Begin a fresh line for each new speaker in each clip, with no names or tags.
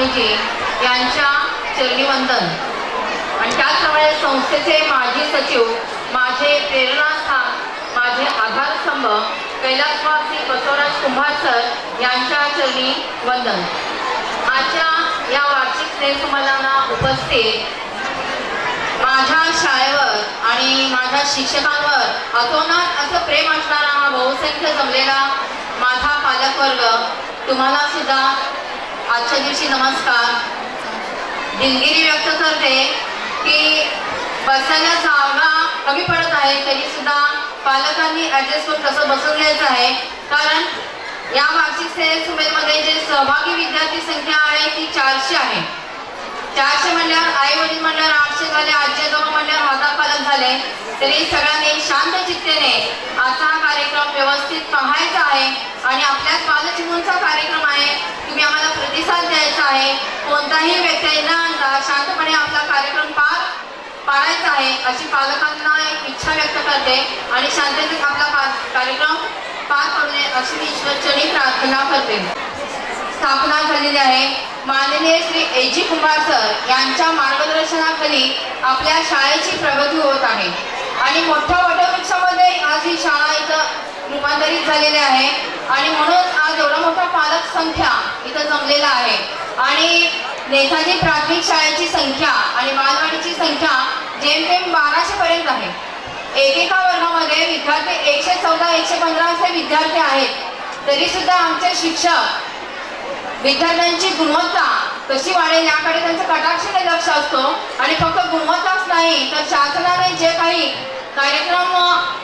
स्वामीजी यांच्या चरणी वंदन आणि त्याचप्रमाणे संस्थेचे माजी सचिव, माझे प्रेरणास्थान, माझे आधारस्तंभ कैलासवासी बसवराज कुंभार सर यांच्या चरणी वंदन। आजच्या या वार्षिक स्नेहसंमेलनाला उपस्थित माझ्या शाळेवर आणि माझ्या शिक्षकांवर अतोनात असं प्रेम असणारा हा बहुसंख्य जमलेला माझा पालकवर्ग, तुम्हाला सुद्धा आजच्या दिवशी नमस्कार। दिलगिरी व्यक्त करते की बसायला जागा कमी पडत आहे, तरी सुद्धा पालकांनी ॲडजस्ट करून तसं बसून घ्यायचं आहे, कारण या वार्षिक स्नेहसंमेलनामध्ये जे सहभागी विद्यार्थी संख्या आहे ती 400 आहे। 400 म्हणल्यावर आई वडील म्हणल्यावर 800 झाले, आजी आजोबा म्हणल्यावर हातापालक झाले। तरी सगळ्यांनी शांत चित्तेने आजचा हा कार्यक्रम व्यवस्थित पाहायचा आहे आणि आपल्या बालचिमुंचा कार्यक्रम आहे, तुम्ही आम्हाला प्रतिसाद द्यायचा आहे। कोणताही व्यत्यय न आणता शांतपणे आपला कार्यक्रम पार पाडायचा आहे अशी पालकांना एक इच्छा व्यक्त करते आणि शांततेत आपला कार्यक्रम पार पडणे अशी मी ईश्वरचरणी प्रार्थना करते। स्थापना झालेली आहे माननीय श्री A.G. कुंभार सर यांच्या मार्गदर्शनाखाली आपल्या शाळेची प्रगती होत आहे आणि मोठ्या वटवृक्षामध्ये आज ही शाळा इथं रूपांतरित झालेली आहे आणि म्हणून आज एवढा मोठा पालक संख्या इथं जमलेला आहे आणि नेताजी प्राथमिक शाळेची संख्या आणि बालवाडीची संख्या जेमतेम 1200 पर्यंत आहे। एकेका वर्गामध्ये विद्यार्थी 114 115 असे विद्यार्थी आहेत, तरी सुद्धा आमचे शिक्षक विद्यार्थ्यांची गुणवत्ता कशी वाढेल याकडे त्यांचं कटाक्षाने लक्ष असतो आणि फक्त गुणवत्ताच नाही तर शासनाने जे काही कार्यक्रम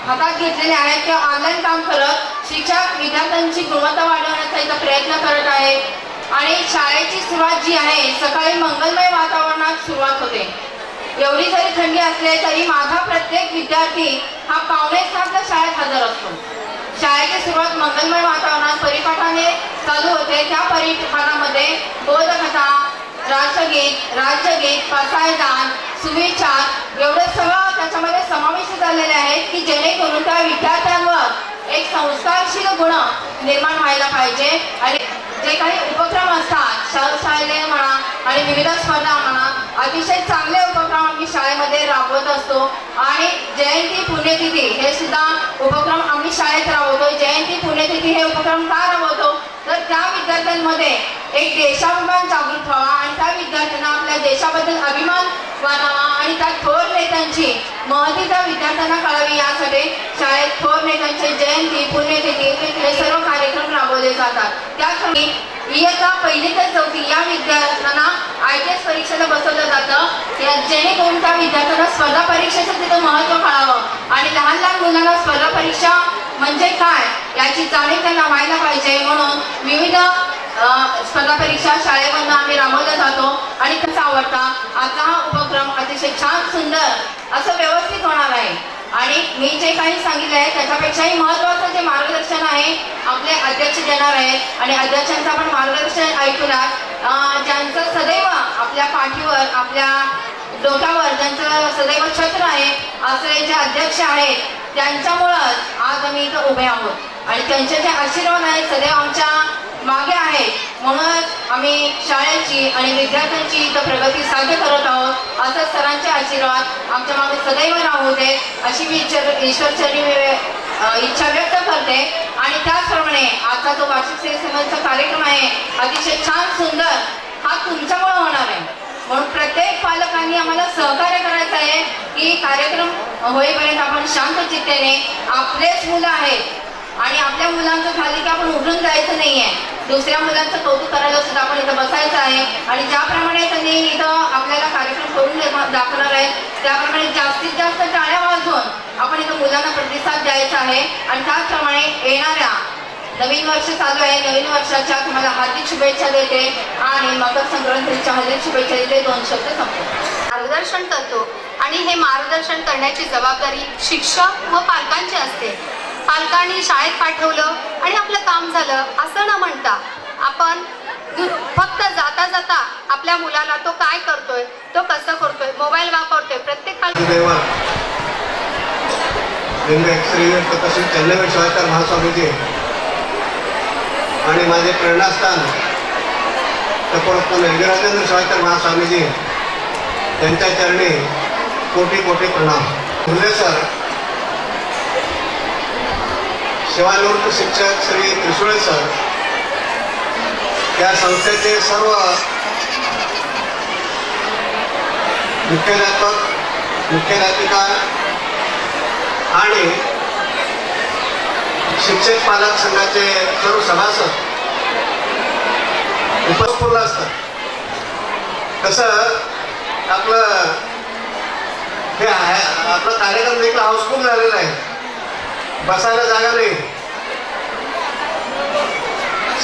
हातात घेतलेले आहेत ते ऑनलाईन काम करत शिक्षक विद्यार्थ्यांची गुणवत्ता वाढवण्याचा इथं प्रयत्न करत आहेत आणि शाळेची सुरुवात जी आहे सकाळी मंगलमय वातावरणात सुरुवात होते। एवढी जरी थंडी असले तरी माझा प्रत्येक विद्यार्थी हा 5:45ला शाळेत हजर असतो। शाळेची सुरुवात मंगलमय वातावरणात परिपाठाने चालू होते। त्या परिपाठामध्ये बोधकथा, राष्ट्रगीत, राज्यगीत, पसायदान, सुविचार एवढं सगळं त्याच्यामध्ये समाविष्ट झालेले आहेत की जेणेकरून त्या विद्यार्थ्यांवर एक संस्कारशील गुण निर्माण व्हायला पाहिजे आणि जे काही उपक्रम असतात शालेय म्हणा आणि विविध स्पर्धा म्हणा अतिशय चांगले उपक्रम आम्ही शाळेमध्ये राबवत असतो आणि जयंती पुण्यतिथी हे सुद्धा उपक्रम आम्ही शाळेत राबवतो। जयंती पुण्यतिथी हे उपक्रम का राबवतो तर त्या विद्यार्थ्यांमध्ये एक देशाभिमान जागृत व्हावा आणि त्या विद्यार्थ्यांना आपल्या देशाबद्दल अभिमान वाटावा आणि त्या थोर नेत्यांची महती त्या विद्यार्थ्यांना कळावी यासाठी शाळेत थोर नेत्यांची जयंती पुण्यतिथी हे सर्व कार्यक्रम राबवले जातात। त्यासाठी इयत्ता 1ली ते 4थी या विद्यार्थ्यांना ITS परीक्षेला बसवलं जातं जेणेकरून त्या विद्यार्थ्यांना स्पर्धा परीक्षेचं तिथं महत्त्व कळावं आणि लहान लहान मुलांना स्पर्धा परीक्षा म्हणजे काय याची जाणीव त्यांना व्हायला पाहिजे, म्हणून विविध स्पर्धा परीक्षा शाळेमधून आम्ही राबवल्या जातो आणि त्याचा आवडता आता हा उपक्रम अतिशय छान सुंदर असं व्यवस्थित होणार आहे आणि मी जे काही सांगितलं आहे त्याच्यापेक्षाही महत्त्वाचं जे मार्गदर्शन आहे आपले अध्यक्ष देणार आहेत आणि अध्यक्षांचं आपण मार्गदर्शन ऐकूयात। ज्यांचं सदैव आपल्या पाठीवर आपल्या डोक्यावर ज्यांचं सदैव छत्र आहे असे जे अध्यक्ष आहेत त्यांच्यामुळंच आज आम्ही इथं उभे आहोत आणि त्यांचे जे आशीर्वाद आहेत सदैव आमच्या मागे आहेत, म्हणूनच आम्ही शाळेची आणि विद्यार्थ्यांची इथं प्रगती साध्य करत आहोत। असं सरांचे आशीर्वाद आमच्या मागे सदैव राहू दे अशी मी ईश्वरचरणी इच्छा व्यक्त करते आणि त्याचप्रमाणे आजचा जो वार्षिक स्नेहसंमेलनाचा कार्यक्रम आहे अतिशय छान सुंदर हा तुमच्यामुळे होणार आहे, म्हणून प्रत्येक पालकांनी आम्हाला सहकार्य करायचं आहे की कार्यक्रम होईपर्यंत आपण शांत चित्तेने आपलेच मुलं आहेत आणि आपल्या मुलांचं झाली की आपण उठून जायचं नाही आहे, दुसऱ्या मुलांचं कौतुक करायला सुद्धा आपण इथं बसायचं आहे आणि ज्याप्रमाणे त्यांनी इथं आपल्याला कार्यक्रम करून दाखवणार आहे त्याप्रमाणे जास्तीत जास्त टाळ्या वाजवून आपण इथं मुलांना प्रतिसाद द्यायचा आहे आणि त्याचप्रमाणे येणाऱ्या नवीन वर्ष चालू आहे, नवीन वर्षाच्या तुम्हाला हार्दिक शुभेच्छा देते आणि मकर संक्रांतीच्या हार्दिक शुभेच्छा देते। 2 शब्द संपतो।
मार्गदर्शन करतो आणि हे मार्गदर्शन करण्याची जबाबदारी शिक्षक व पालकांची असते। पालकांनी शाळेत पाठवलं आणि आपलं काम झालं असं न म्हणता आपण फक्त जाता जाता आपल्या मुलाला तो काय करतोय, तो कसं करतोय, मोबाईल वापरतोय, प्रत्येक
महास्वामीजी आणि माझे प्रेरणास्थान तर परत विराजेंद्र शिवाचार्य महास्वामीजी यांच्या चरणी कोटी कोटी प्रणाम. फुले सर, सेवानिवृत्त शिक्षक श्री त्रिसुळे सर, या संस्थेचे सर्व मुख्याध्यापक, मुख्याध्यापिका आणि शिक्षक पालक संघाचे सर्व सभासद उपस्थित असतात. कसं आपलं हे आपला कार्यक्रम देखील हाऊसफुल झालेला आहे, बसायला जागा नाही.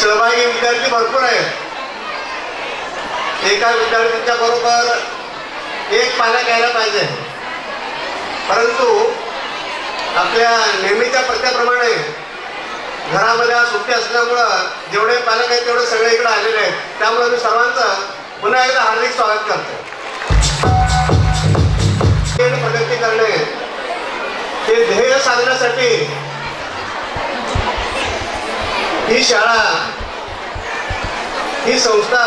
सहभागी विद्यार्थी भरपूर आहेत. एका विद्यार्थ्यांच्या बरोबर एक पालक यायला पाहिजे, परंतु आपल्या नेहमीच्या पत्त्याप्रमाणे घरामध्ये आज सुट्टी असल्यामुळं जेवढे पालक आहेत तेवढे सगळे इकडे आलेले आहेत. त्यामुळे मी सर्वांचं पुन्हा एकदा हार्दिक स्वागत करतो. प्रगती करणे हे ध्येय साधण्यासाठी ही शाळा, ही संस्था,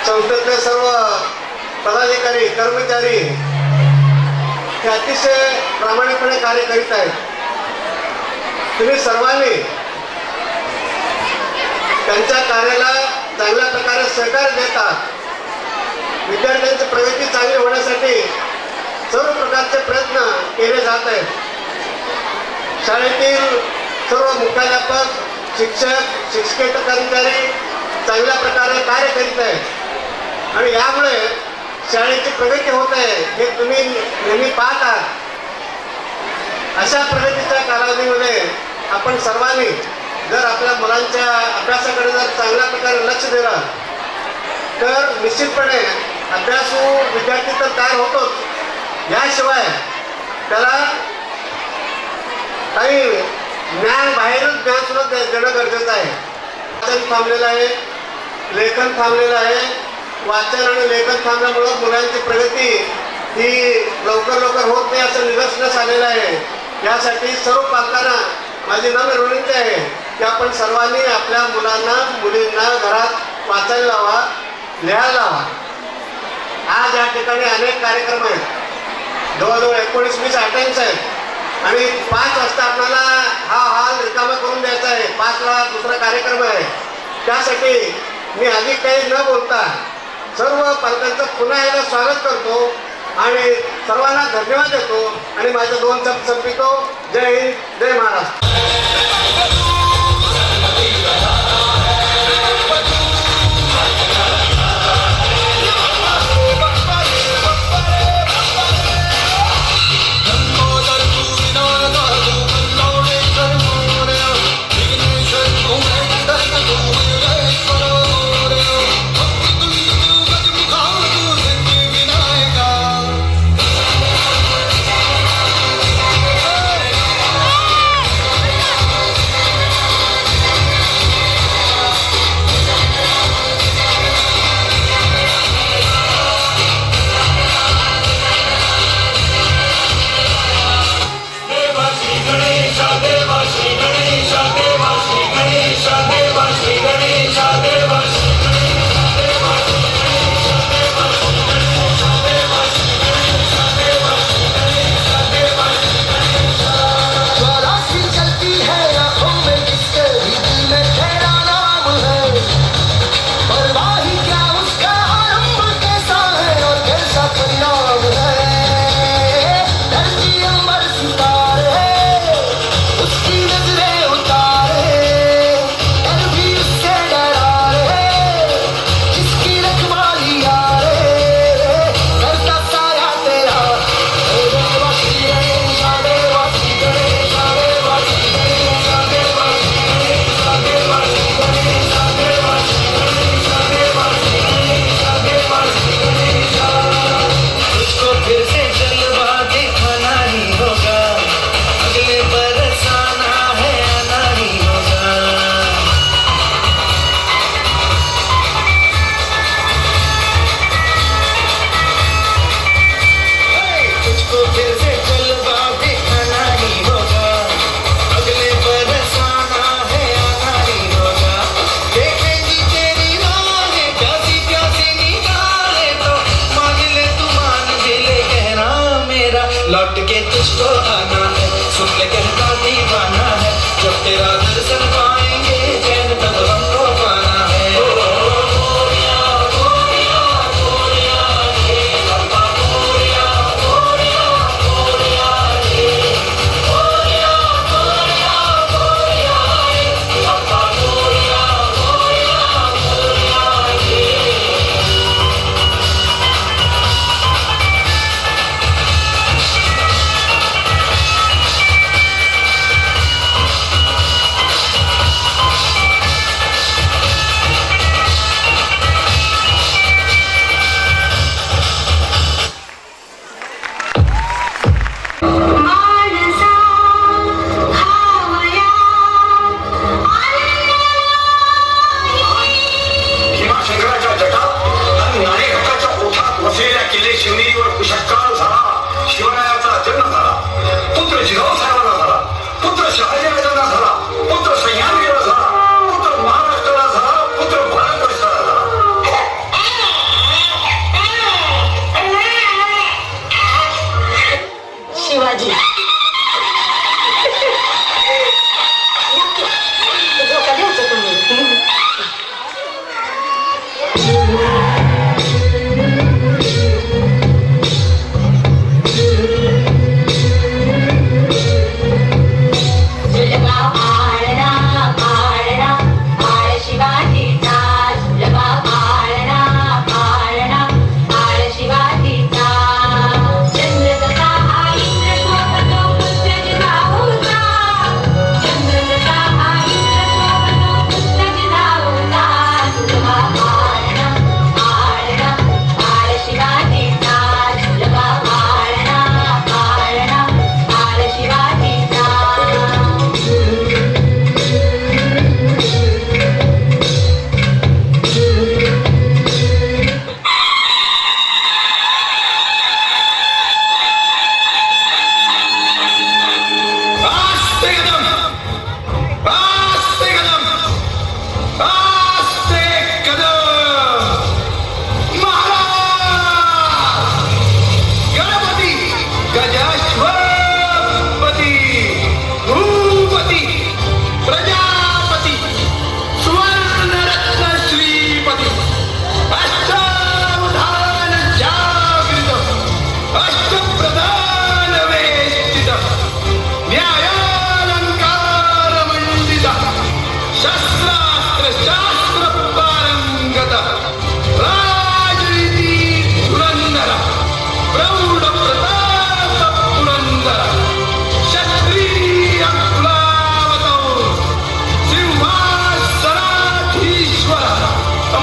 संस्थेतले सर्व पदाधिकारी, कर्मचारी हे अतिशय प्रामाणिकपणे कार्य करीत आहेत. तुम्ही सर्वांनी त्यांच्या कार्याला चांगल्या प्रकारे सहकार्य देतात. विद्यार्थ्यांची प्रगती चांगली होण्यासाठी सर्व प्रकारचे प्रयत्न केले जात आहेत. शाळेतील सर्व मुख्याध्यापक, शिक्षक, शिक्षकेतर कर्मचारी चांगल्या प्रकारे कार्य करीत आहेत आणि यामुळे शाळेची प्रगती होत आहे हे तुम्ही नेहमी पाहत आहात. अशा प्रगतीच्या कालावधीमध्ये आपण सर्वांनी जर आपल्या मुलांच्या अभ्यासाकडे जर चांगल्या प्रकारे लक्ष दिलं तर निश्चितपणे अभ्यासू विद्यार्थी तर तयार होतोच, याशिवाय त्याला काही ज्ञान, बाहेरच ज्ञान सुद्धा देणं गरजेचं आहे. वाचन थांबलेलं आहे, लेखन थांबलेलं आहे. वाचन आणि लेखन थांबल्यामुळं मुलांची प्रगती ही लवकर लवकर होत नाही असं निदर्शनास आलेलं आहे. यासाठी सर्व पालकांना माझी नम्र विनंती आहे की आपण सर्वांनी आपल्या मुलांना, मुलींना घरात वाचायला लावा, लिहायला लावा. आज या ठिकाणी अनेक कार्यक्रम आहेत, जवळजवळ 19-20 आयटम्स आहेत आणि 5 वाजता आपल्याला हा हॉल रिकामा करून द्यायचा आहे. 5ला दुसरा कार्यक्रम आहे. त्यासाठी मी अधिक काही न बोलता सर्व पालकांचं पुन्हा एकदा स्वागत करतो आणि सर्वांना धन्यवाद देतो आणि माझे 2 शब्द संपवितो. जय हिंद, जय महाराष्ट्र.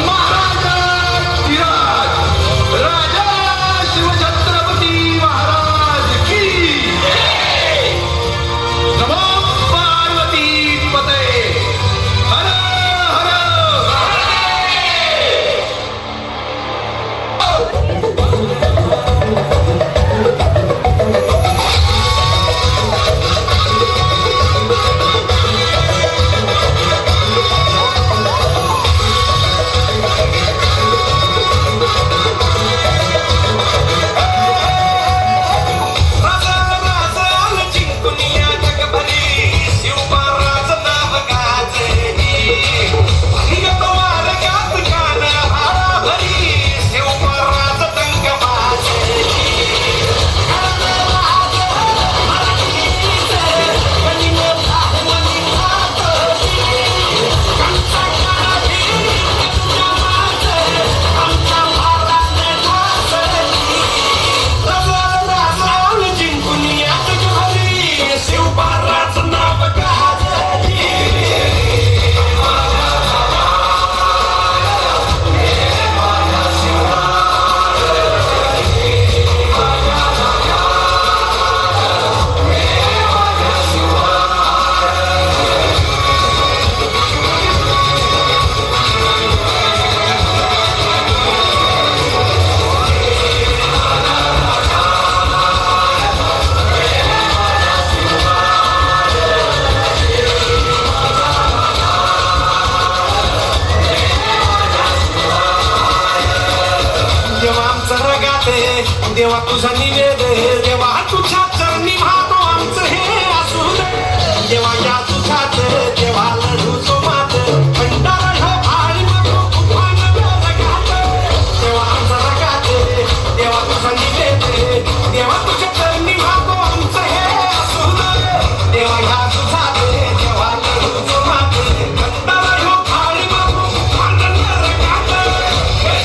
महाराजाधिराज राजा शिवछत्रपती महाराज की नमो पार्वती पते हर हर
देवा आमचं रगाते देवा तुझा निवेद देवा तुझ्या चरणी वाहतो आमचं हे असू दे देवा या तुझाच देवा लढू तो मात भंडारा ह्यो भारी नको तुफान रगात देवा आमचं रगाते देवा तुझा निवेद देवा तुझ्या चरणी वाहतो आमचं हे असू दे देवा या तुझाच देवा लढू तो मात भंडारा ह्यो भारी नको तुफान रगात
Hey!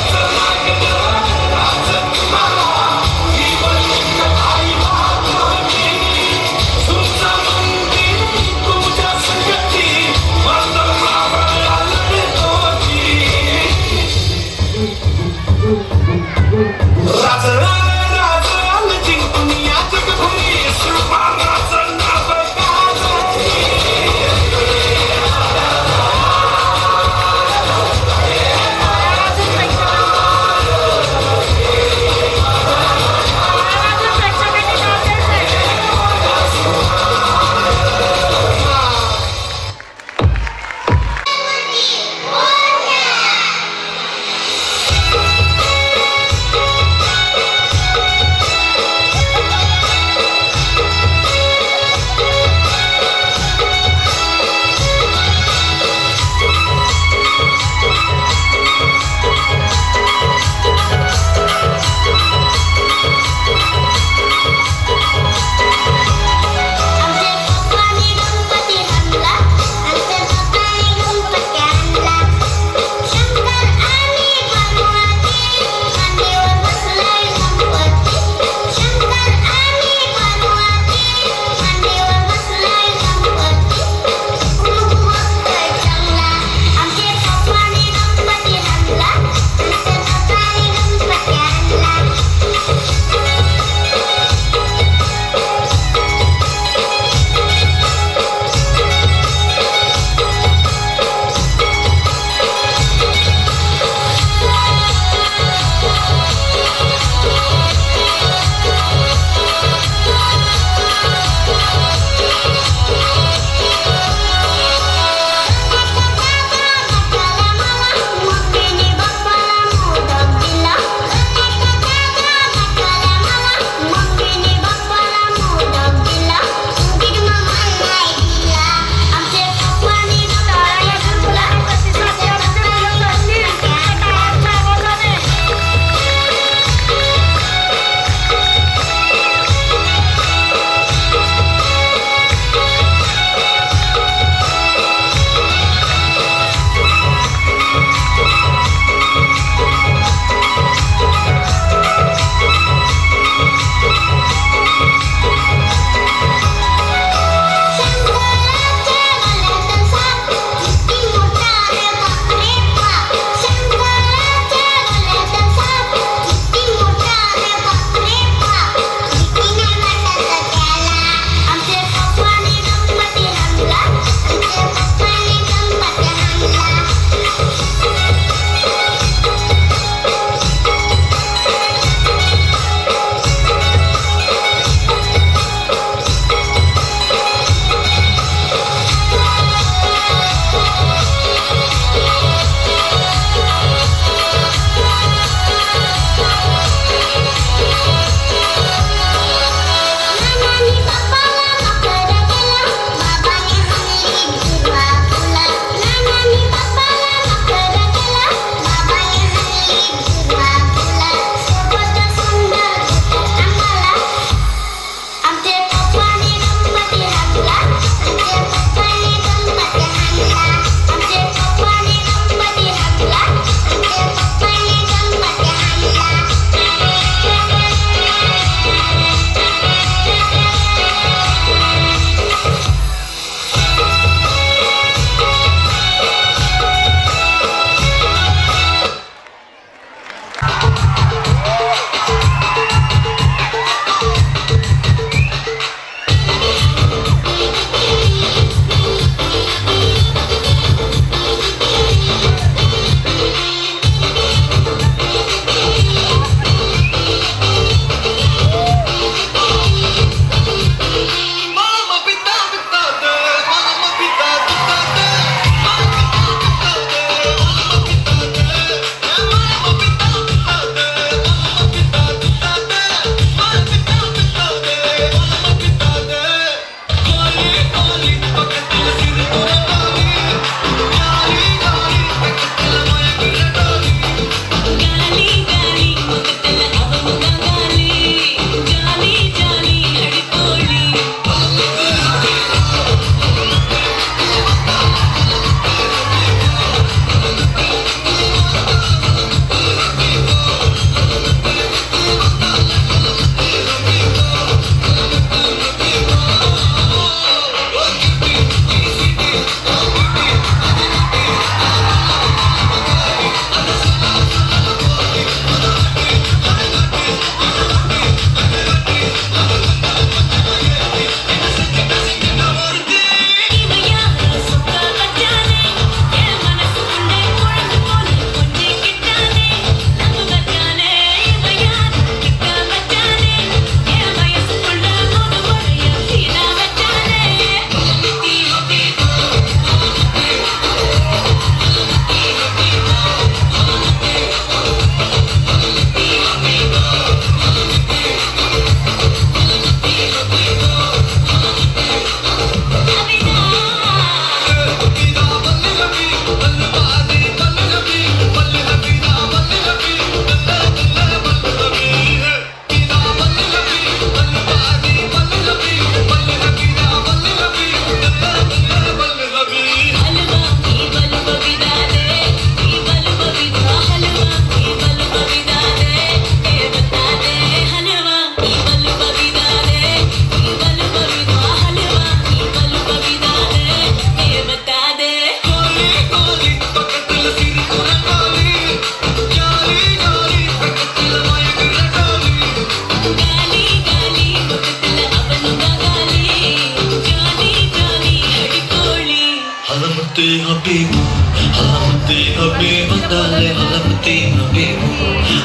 Vandale, Alamati Habibu,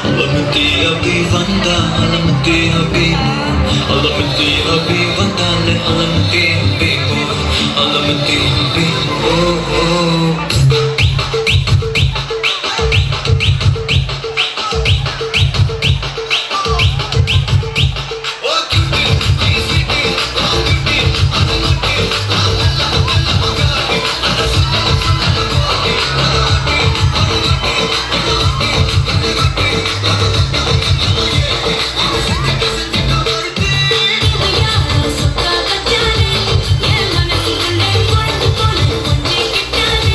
Alamati Habi Vanda, Alamati Habibu, Alamati Habi Vandale, Alamati Habibu, Alamati Habibu, oh oh.
Yeah,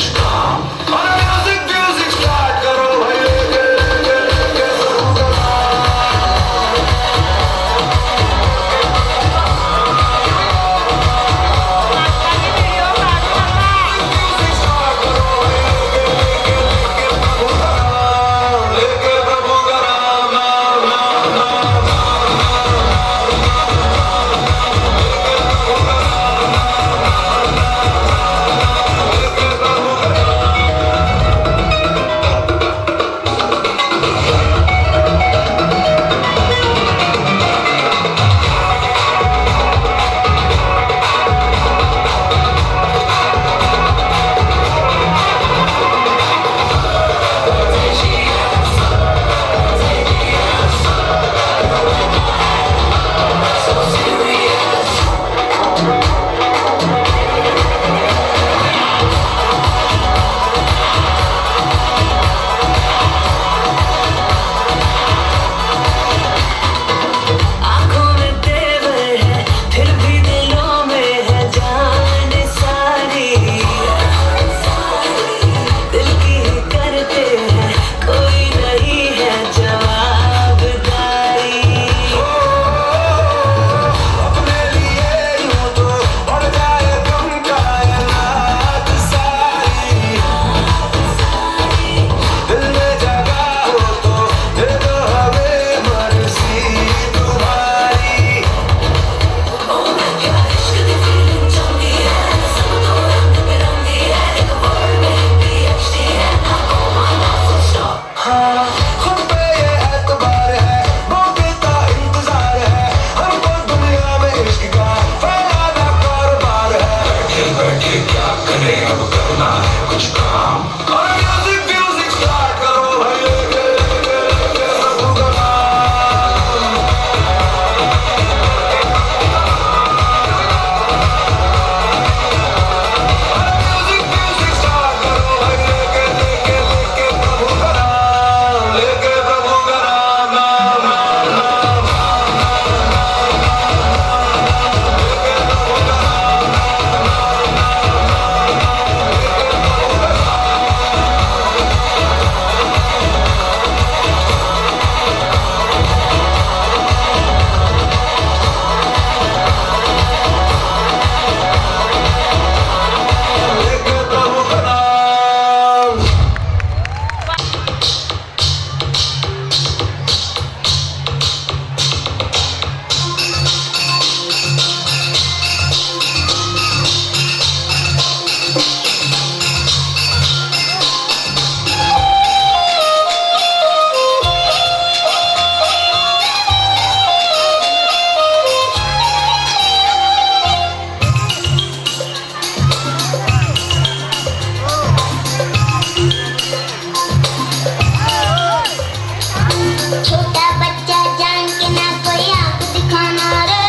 कुछ काम अरे म्यूजिक म्यूजिक स्टार्ट करो भाई लेके लेके लेके प्रभु का म्यूजिक स्टार्ट करो भाई लेके लेके लेके प्रभु का नाम लेके प्रभु का नाम नाम नाम नाम
आँखों में तेवर है फिर भी दिलों में है जान सारी दिल की ही करते हैं कोई नहीं है जवाबदारी
अपने लिए यूं तो बढ़ जाए गम कायनात सारी दिल में जगह हो तो दे दो हमें मर्जी तुम्हारी
क्या इश्क दी फीलिंग चंगी है सब तो रंग बिरंगी है एक वर्ड में PhD है ना कोमा ना full stop
हाँ खुद पे ये एतबार है मौके का इंतजार है हमको दुनिया में इश्क का फैलाना कारोबार है बैठे बैठे क्या करें अब करना है कुछ काम और म्यूजिक म्यूजिक स्टार्ट करो भाई लेके लेके लेके प्रभु का नाम म्यूजिक म्यूजिक स्टार्ट करो भाई लेके लेके लेके प्रभु का नाम लेके प्रभु का नाम नाम नाम नाम लेके प्रभु का नाम
छोटा बच्चा जान के ना कोई आंख दिखाना रे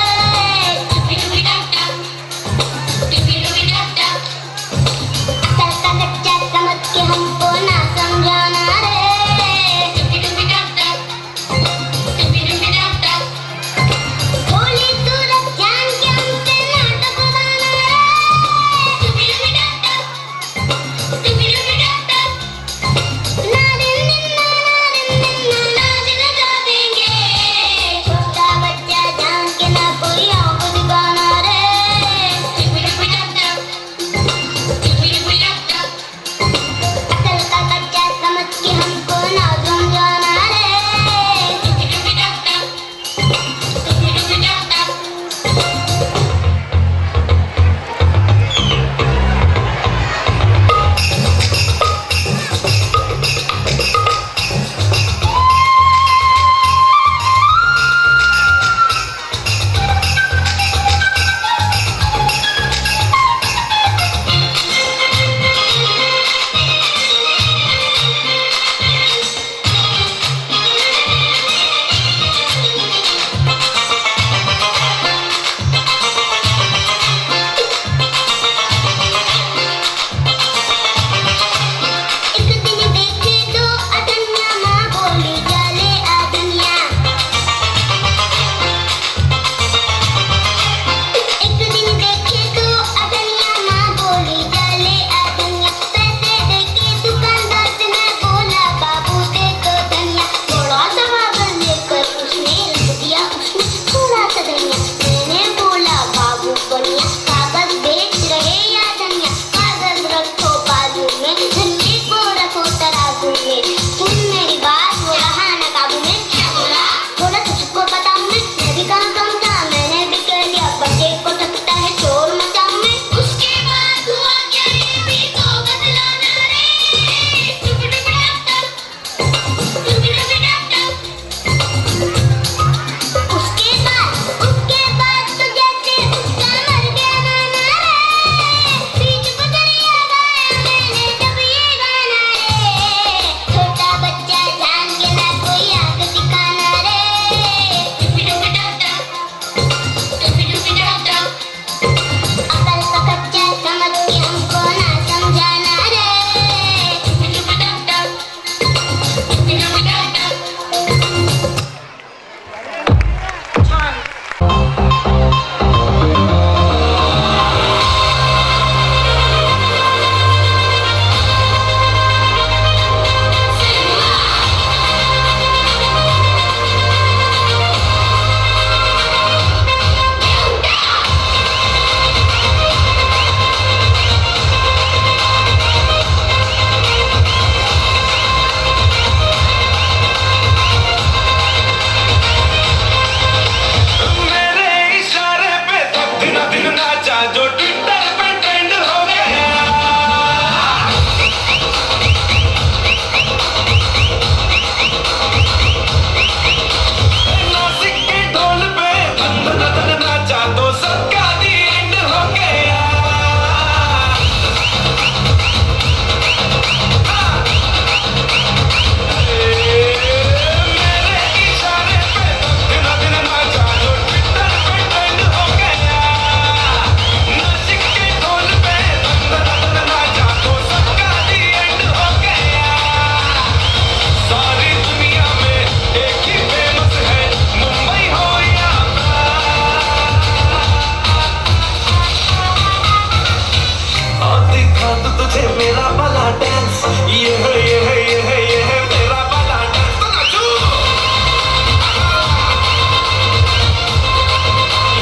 नाचे मेरा वाला डांस, ये है ये है ये है ये है मेरा वाला डांस, तो नाचो।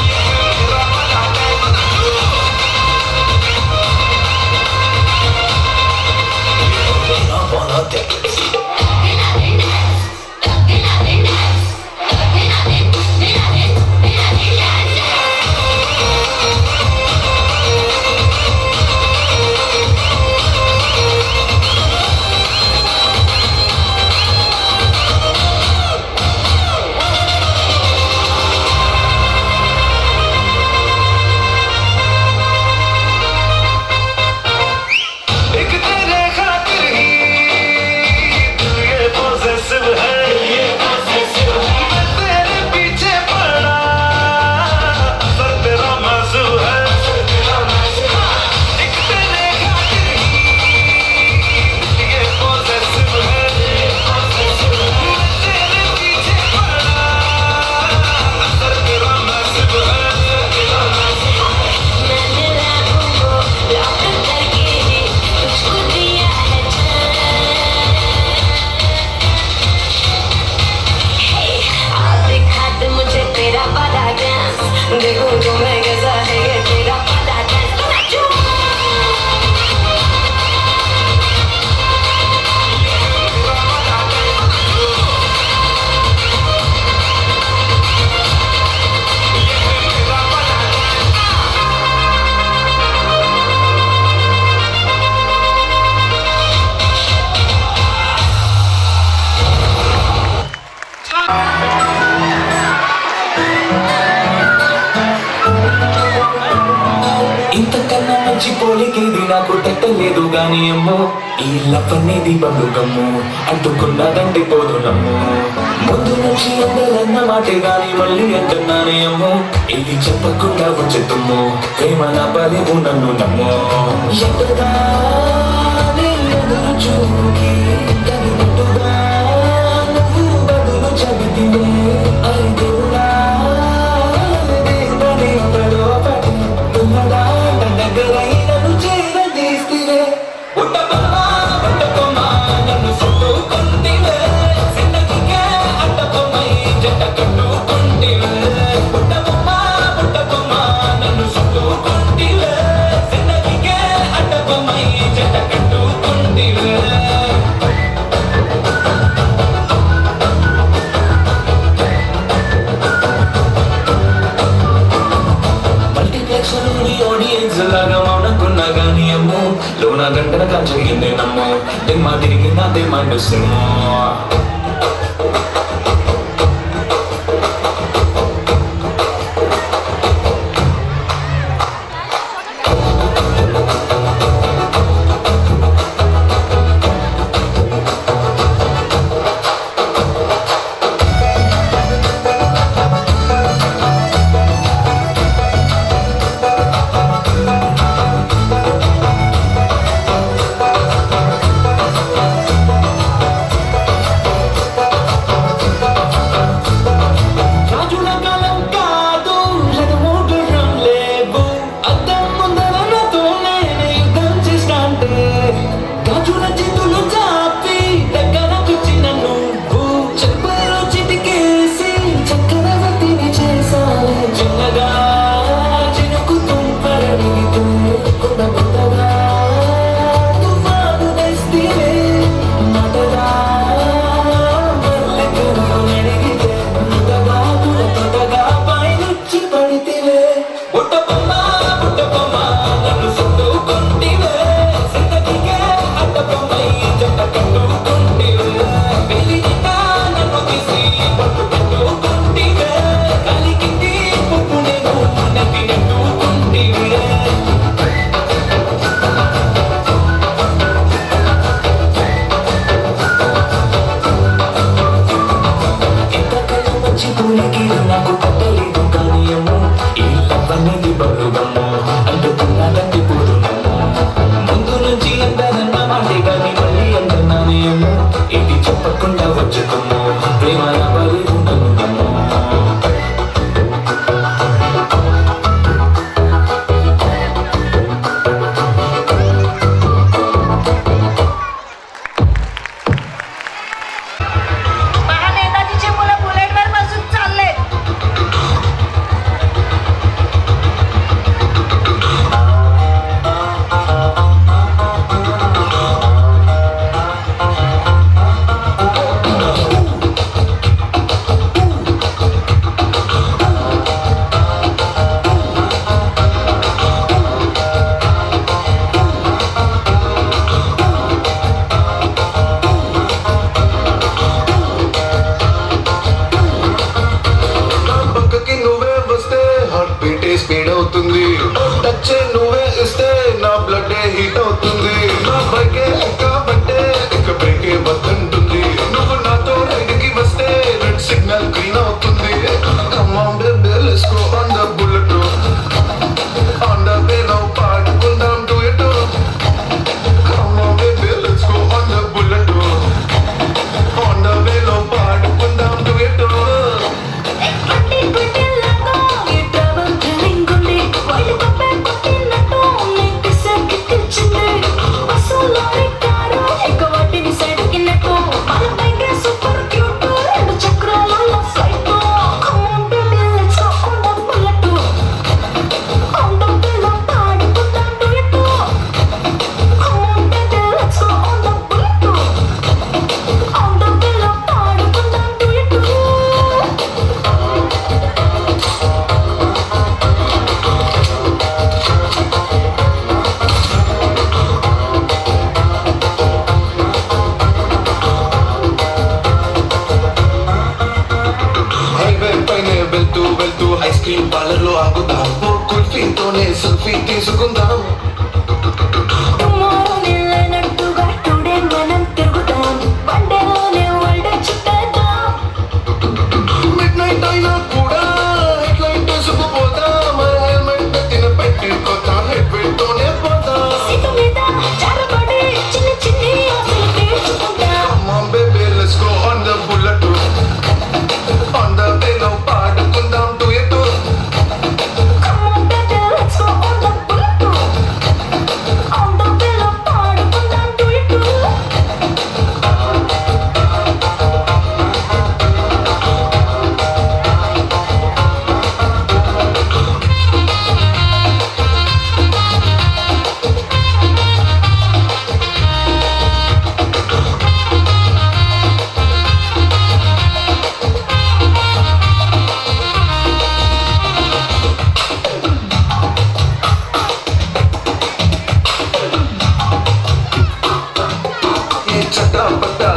ये है मेरा वाला डांस, तो नाचो। ये है मेरा वाला डांस। एक तेरे खातिर ही दिल ये possessive है, मैं तेरे पीछे पड़ा, सर तेरा मासूम है। एक तेरे खातिर ही दिल ये possessive है, मैं तेरे पीछे पड़ा, सर तेरा मासूम है।
मैंने रातों को लॉक करके तुझको दिया है जान। दिखा दे मुझे तेरा वाला डांस, देखूं जो मैं कैसा है ये तेरा वाला डांस, तो नाचो।
ఇంతకన్నా మంచి పోలికేది నాకు తట్టలేదు గాని అమ్మో, ఈ లవ్ అనేది బంధుకమ్ము, అంటుకున్నదంటే పోదు నమ్ము. ముందు నుంచి అందరన్న మాటే గాని మళ్ళీ అంటున్నానే అమ్మో, ఇది చెప్పకుండా వచ్చే తుమ్ము, ప్రేమ నా పలేవు నన్ను నమ్ము. ఎంతగా నీ ఎదురు చూపుకి తగినట్టుగా నువ్వు బదులు చెబితివే, అరే దేవుడా దేవని ఎక్కడో పడి ఉన్నదా దగ్గరై నన్ను చేరదీస్తివే. ఉట్టబొమ్మ ఉట్టబొమ్మ నన్ను చుట్టుకుంటివే, జిందగీకే అడ్డబొమ్మై జంట కట్టుకుంటివే. ఉట్టబొమ్మ ఉట్టబొమ్మ నన్ను చుట్టుకుంటివే, జిందగీకే అడ్డబొమ్మై జంట కట్టుకుంటివే. మల్టీప్లెక్స్ లోని ఆడియన్స్ లాగా మౌనకున్నా గానీ అమ్మో, లోన గంటనగా జరిగిందే నమ్మో, దిమ్మ తిరిగి నాదే మైండ్ సిమ్మో.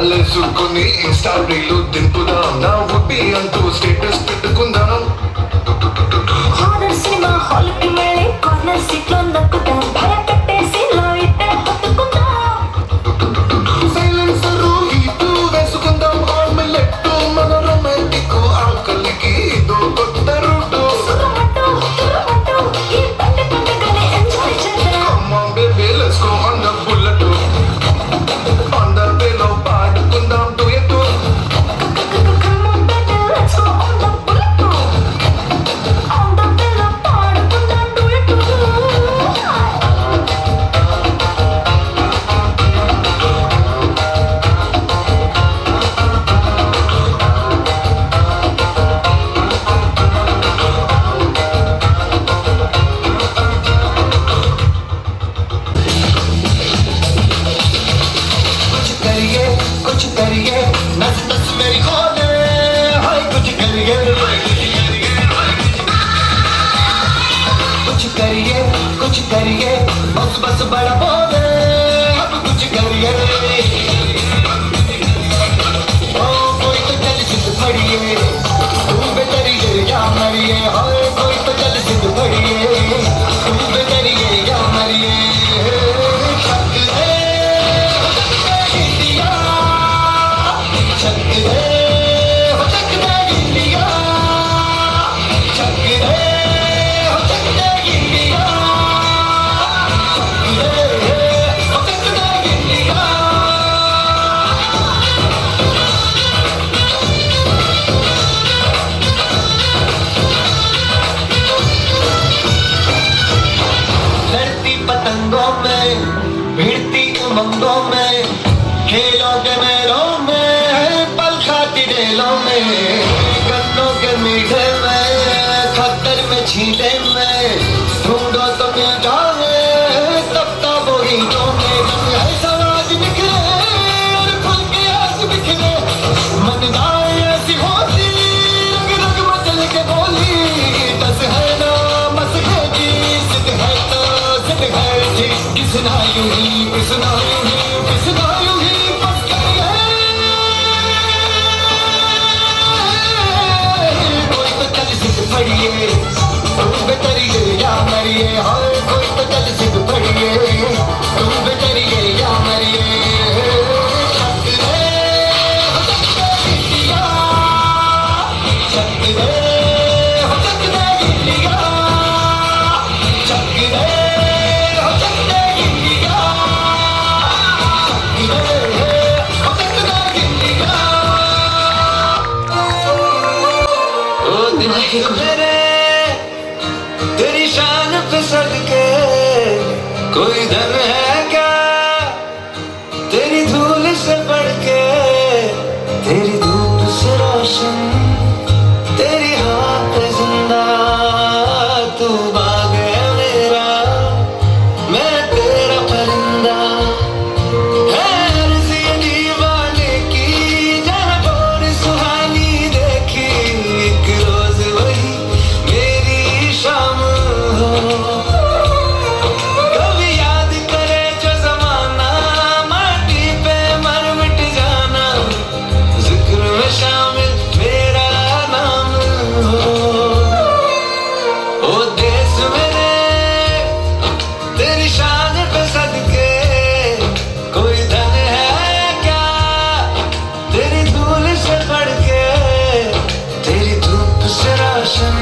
వాళ్ళే సుక్కుని ఇన్స్టా రీలు దింపుదాం నా వుడ్బి అంటూ స్టేటస్ పెట్టుకుందాం
హారర్ సినిమా హాల్ కి వెళ్ళి కార్నర్ సీట్ లో నక్కుదాం భయపెట్టేసి లైట్ హత్తుకుందాం
సైలెన్సర్ హీటు వేసుకుందాం ఆమ్లెట్ మన రొమాంటిక్ ఆకలికి ఇదో కొత్త రూటు
సురమట్టు తురమట్టు ఈ బండి పండుగని ఎంజాయ్ చేద్దాం
Come on baby let's go on the bullet on the pillow పాడుకుందాం duet
Come on baby let's go on the bullet on the pillow పాడుకుందాం duet
कुछ करिए नस नस मेरी खोले हाय कुछ करिए कुछ करिए बस बस बड़ा बोले अब कुछ करिए ओ कोई तो चल सिद्ध फड़िए तू बेतरिए या मरिए हाय कोई तो चल सिद्ध फड़िए तू बेतरिए या मरिए लड़ती पतंगों में भिड़ती उमंगों में खेलों के मेलों में पल खाती रेलों में गन्नों के मीठे में खतर में छीले में ढूंढो तो मिल जाए तब तो वो हीटों में रंग है समाज निखरे और खुल के आस बिखरे मन जाए ऐसी होती रंग रंग मचल के बोली दस है ना मस है जी सिद्ध है तो सिद्ध है जी किसना यूं ही किसना यूं ही किसना यूं ही बस करिए कोई तो चल सिद्ध पड़िए तू बेतरिए या मरिए हाय कोई तो चल सिद्ध पड़िए तू बेतरिए या मरिए छक रे हो छक रे गिलिया छक रे हो छक रे गिलिया छक रे हो छक रे गिलिया छक रे हो छक रे गिलिया ओ दिल के मेरे तेरी शान पे सदके कोई धन है क्या तेरी धूल से बढ़ के तेरी धूप से रोशन तेरी हाथ पे जिंदा तू बाग है मेरा मैं तेरा परिंदा है अर्ज़ ये दीवाने की जहाँ और सुहानी देखी एक रोज वही मेरी शाम हो कभी याद करे जो जमाना माटी पे मर मिट जाना जिक्र में शामिल मेरा नाम हो ओ देश मेरे तेरी शान पे सदके कोई धन है क्या तेरी धूल से बढ़ के तेरी धूप से रोशन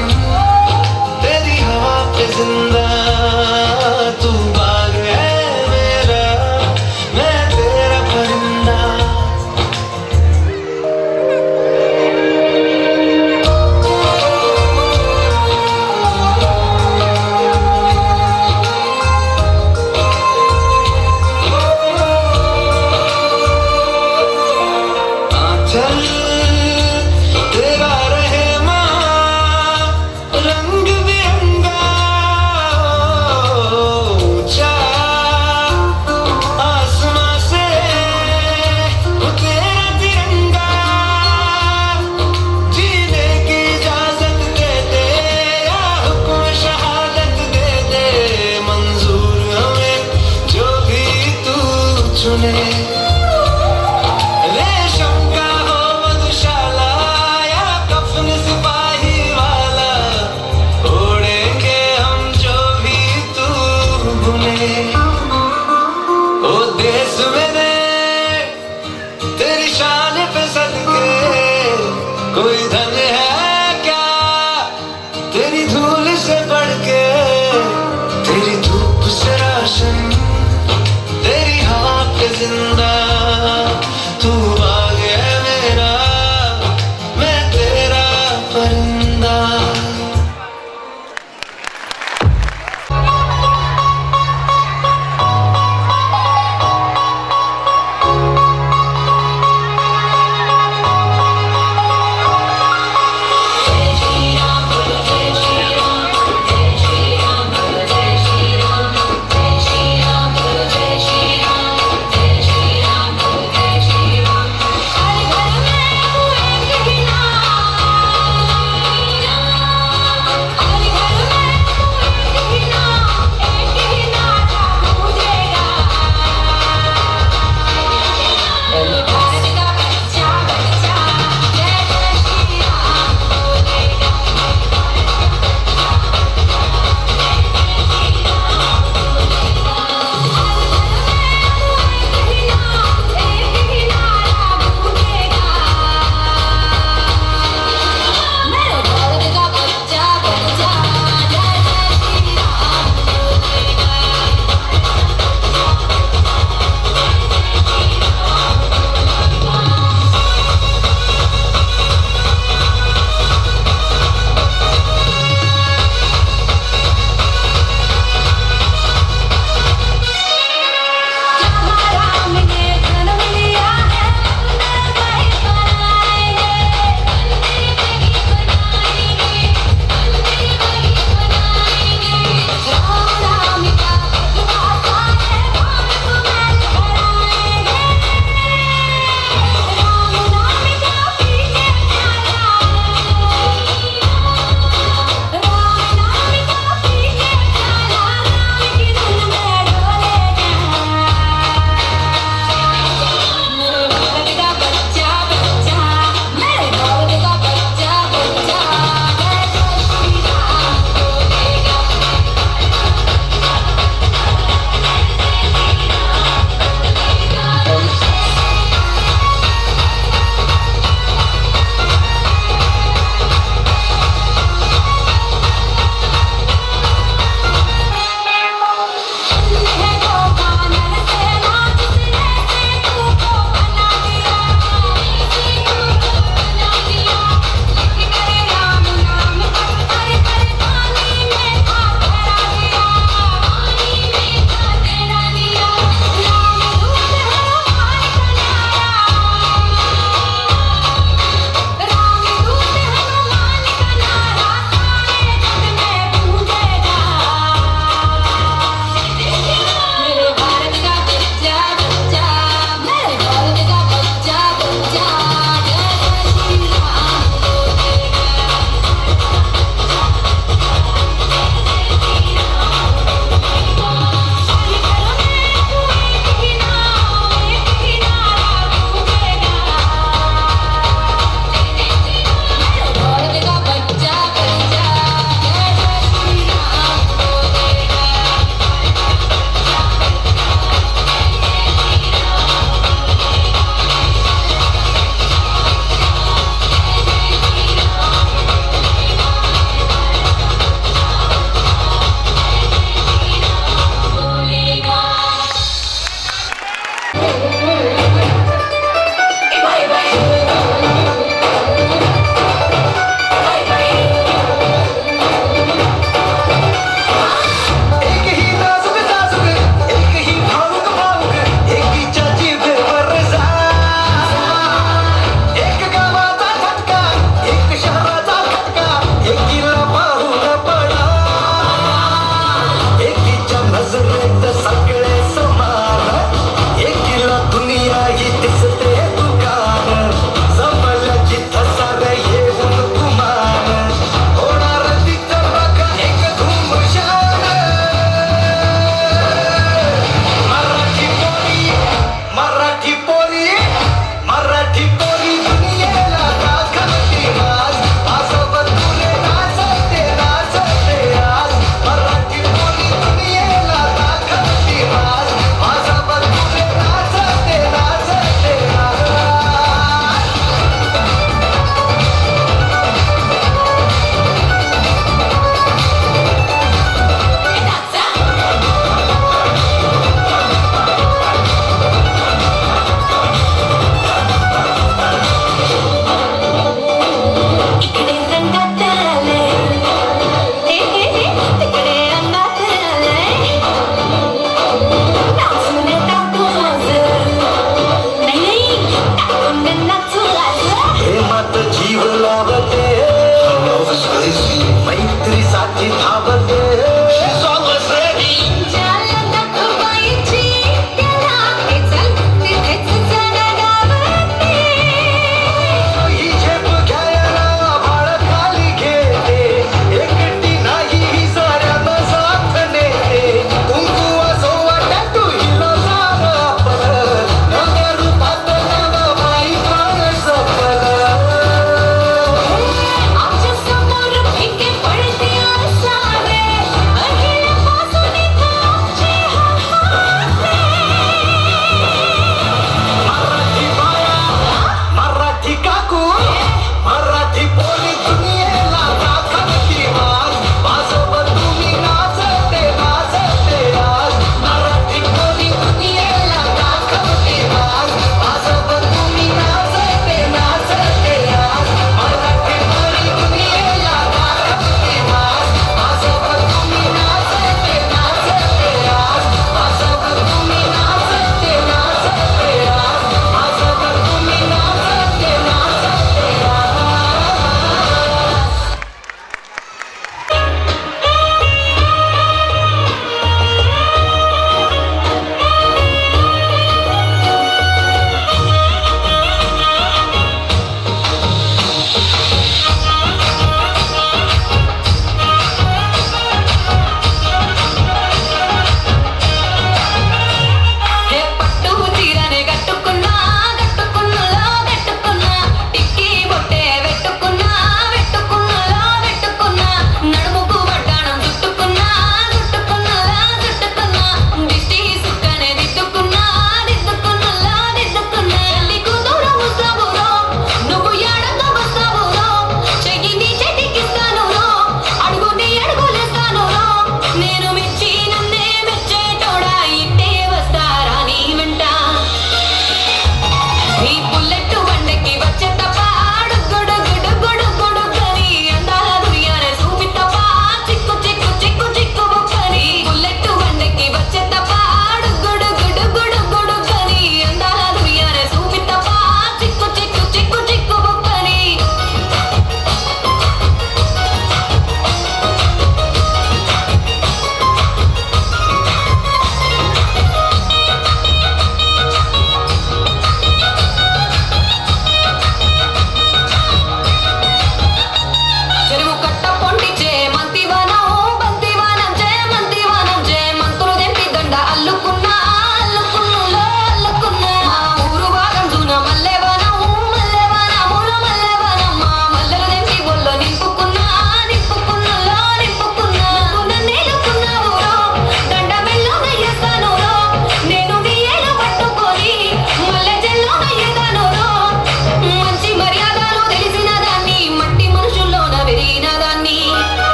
तेरी हवा पे जिंदा तू बाग है मेरा मैं तेरा परिंदा चल तेरा रहे माँ रंग बिरंगा ऊंचा आसमां से वो तेरा तिरंगा जीने की इजाजत दे दे या हुक्म शहादत दे दे मंजूर हमें जो भी तू चुने रे देश मेरे तेरी शान पे सदके कोई धन है क्या तेरी धूल से बढ़ के तेरी धूप से राशन तेरी हवा पे जिंदा तू बाग है मेरा मैं तेरा परिंदा.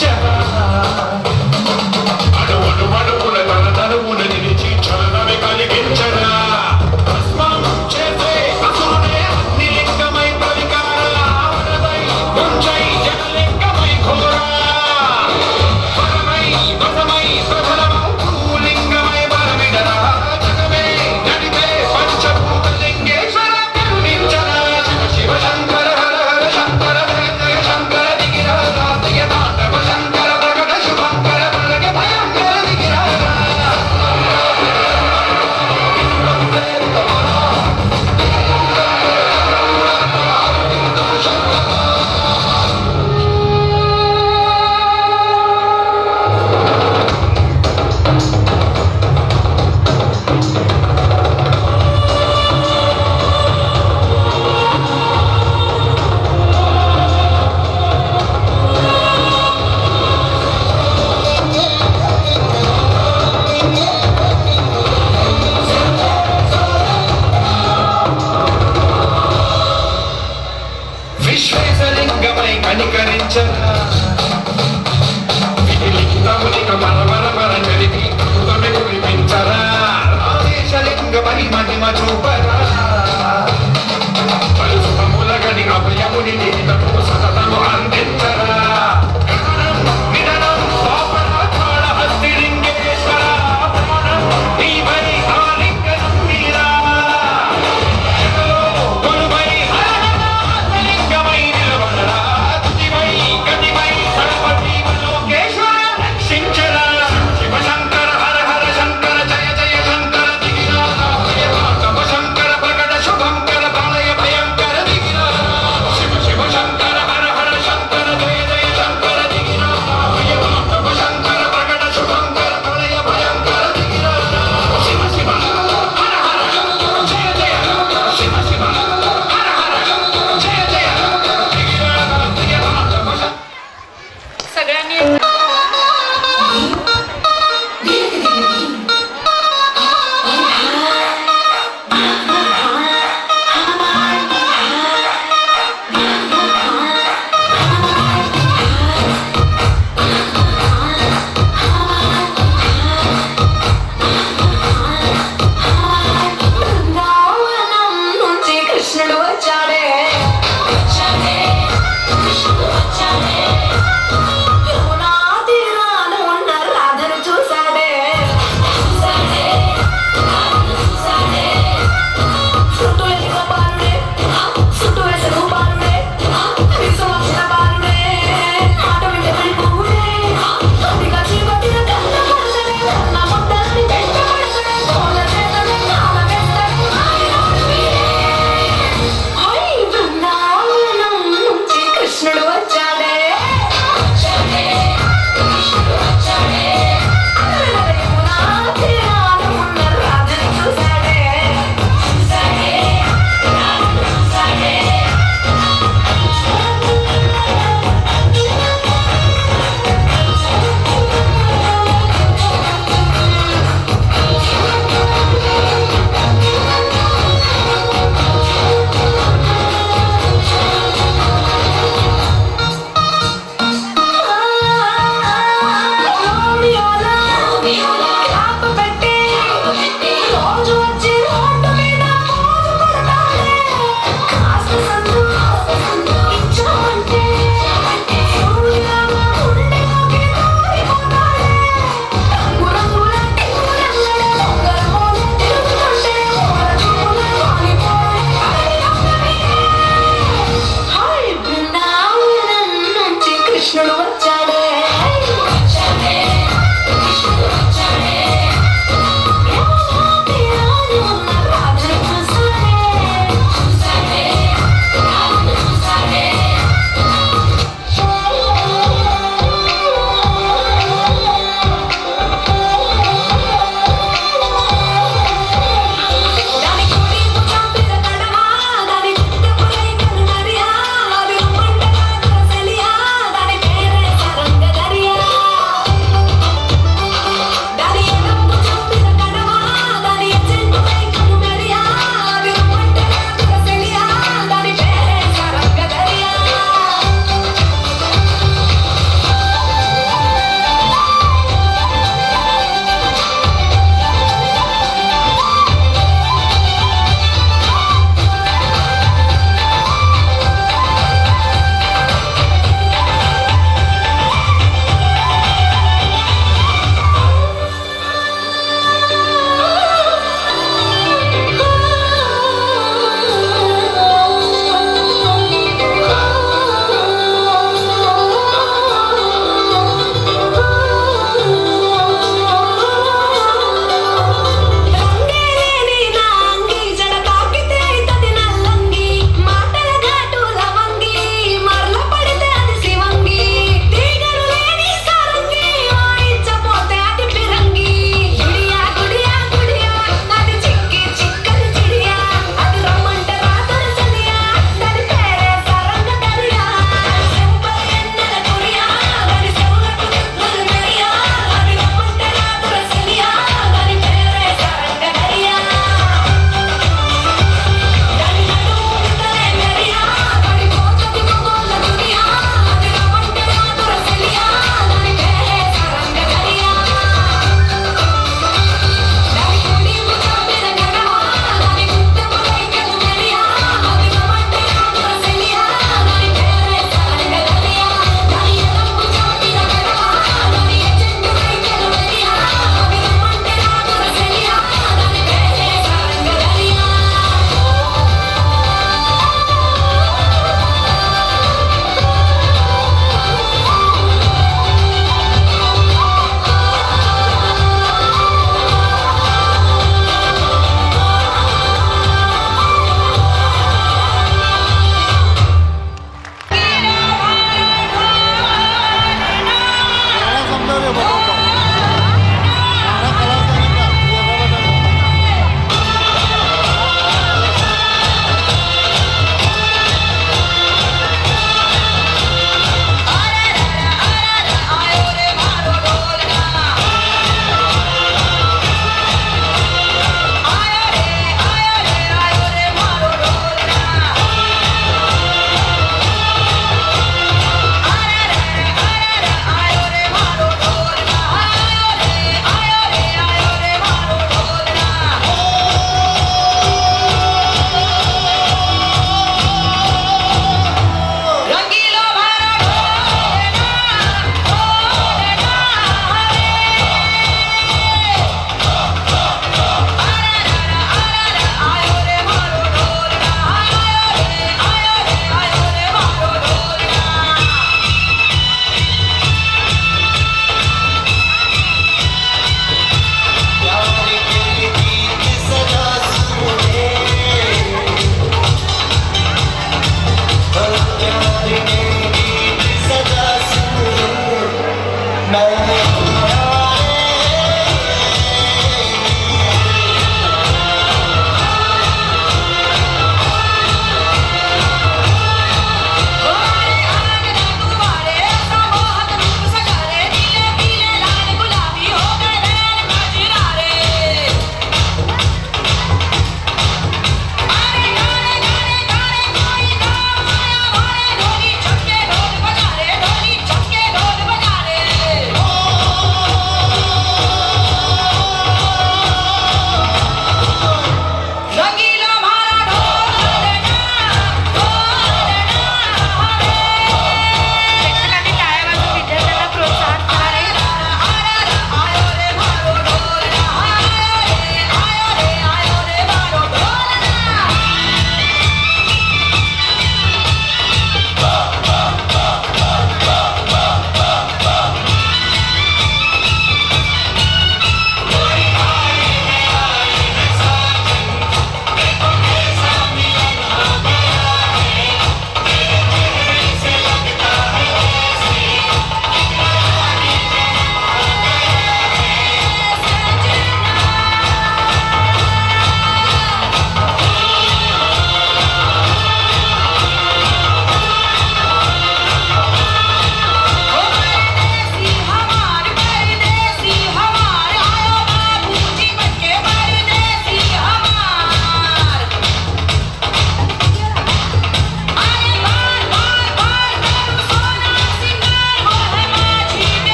पंचरा अडवून तडतडवून दिलीची छळणावे काली किंचना भस्मांचे ते असुरने निलिंगमय प्रविकारा वरदै गुंजै जगलिंगमय घोरा परमै भसमै प्रबलमौ भूलिंगमय बलविडरा जगमे जडिते पंचभूतलिंगेश्वर करुणिंचना शिव शिव शंकर हर हर शंकर जय जय शंकर दिगिराजय तांडव शंकर प्रकट शुभंकर बलगे भयंकर दिगिराज विश्वेशलिंगमय कनिकरिंचना विलिखितमुनिक परपर जरिति कृतमे कुलिपिंचरा आदेशलिंगमय महिमा चूपरा पलसुतमुलगनि अभयमुनि निहितमु सततमु अंदिंचरा निधनं पापनाथाळ हस्तिलिंगेश्वरा प्राणं दीवै आलिंगनं वीरा गुरुवै लिंगमय निलवनरा तुतिवै गतिवै सर्वजीवलोकेश्वर सिंचरा शिव शंकर हर हर शंकर जय जय शंकर दिगिराज भय भागव शंकर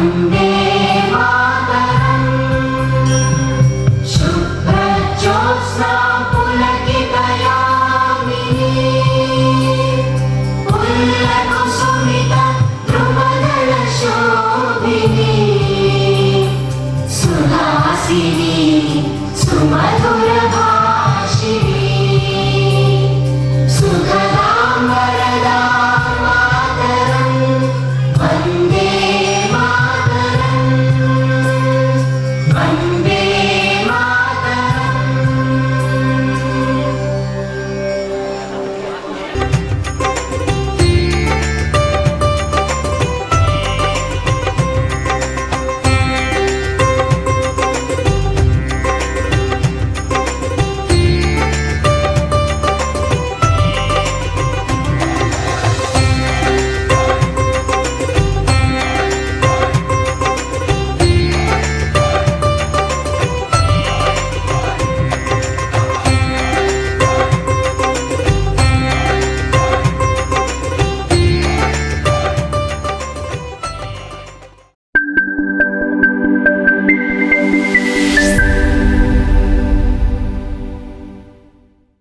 अम्बे